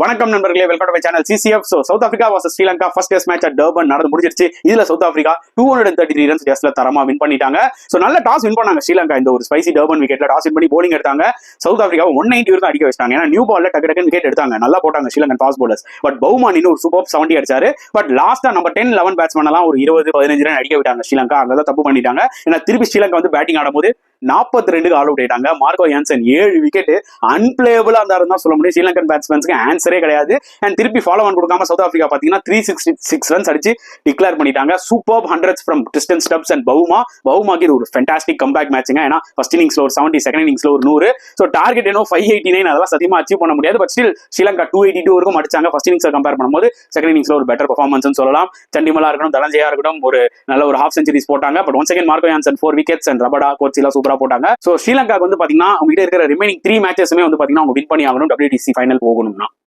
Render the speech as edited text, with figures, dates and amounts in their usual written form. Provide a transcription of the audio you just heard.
வணக்கம் நண்பர்களே, welcome to my channel CCF. South Africa vs Sri Lanka first test match at Durban நடந்து முடிஞ்சிருச்சு. இதுல சவுத் ஆப்பிரிக்கா 233 ரன்ஸ் ஜஸ்ட்ல தரமா வின் பண்ணிட்டாங்க. சோ நல்ல டாஸ் வின் பண்ணாங்க ஸ்ரீலங்கா. இந்த ஒரு ஸ்பைசி டர்பன் விக்கெட்ல டாஸ் வின் பண்ணி போலிங் எடுத்தாங்க. சவுத் ஆப்பிரிக்கா 190 வரைக்கும் அடிக்க வச்சாங்க. ஏன்னா நியூ பால்ல டக்கு விக்கெட் எடுத்தாங்க. நல்லா போட்டாங்க ஸ்ரீலங்கன் ஃபாஸ்ட் பவுலர்ஸ். பட் பவுமான் இன்னும் ஒரு சூப்பர் 70 அடிச்சாரு. பட் லாஸ்டா நம்ம 10-11 பேட்ஸ்மேன் எல்லாம் ஒரு 20-15 ரன் அடிக்க விட்டாங்க ஸ்ரீலங்கா. அங்கதான் தப்பு பண்ணிட்டாங்க. ஏன்னா திருப்பி ஸ்ரீலங்கா வந்து பேட்டிங் ஆடும்போது 42 ஆல் அவுட் ஆயிட்டாங்க. மார்க்கோ யான்சன் 7 விக்கெட் அன்பிளேபிளா இருந்தாருன்னு தான் சொல்ல முடியும். ஸ்ரீலங்கன் பேட்ஸ்மேன்ஸ்க்கு ஆன்சரே கிடையாது. அண்ட் திருப்பி ஃபாலோ ஆன் கொடுக்காம சவுத் ஆப்பிரிக்கா பாத்தீங்கன்னா 366 ரன்ஸ் அடிச்சு டிக்ளேர் பண்ணிட்டாங்க. Super hundreds from distance Stubbs and பவுமாக்கு இது ஒரு ஃபென்டாஸ்டிக் கம்பேக் மேட்சுங்க. ஏன்னா ஃபர்ஸ்ட் இன்னிங்ஸ்ல ஒரு 70, செகண்ட் இன்னிங்ஸ்ல ஒரு 100. ஸோ டார்கெட் என்ன 589 அதெல்லாம் சத்தியமா அச்சீவ் பண்ண முடியாது. பட் ஸ்டில் ஸ்ரீலங்கா 282 வரைக்கும் அடிச்சாங்க. ஃபர்ஸ்ட் இன்னிங்ஸ் கம்பேர் பண்ணும்போது செகண்ட் இன்னிங்ஸ்ல ஒரு பெட்டர் பெர்ஃபார்மன்ஸ் சொல்லலாம். சண்டிமலா இருக்கட்டும், தனஞ்சயா இருக்கட்டும், ஒரு நல்ல ஒரு ஹாஃப் செஞ்சுரிஸ் போட்டாங்க. But one second Marco Jansen 4 wickets and Rabada கோச்சிலாம் சூப்பரா போட்டாங்க. ஸோ ஸ்ரீலங்கா வந்து பாத்தீங்கன்னா அவங்க கிட்ட இருக்கிற ரிமைனிங் 3 மேட்சஸுமே வந்து பாத்தீங்கன்னா அவங்க வின் பண்ணி ஆகணும் WTC ஃபைனல் போகணும்னா.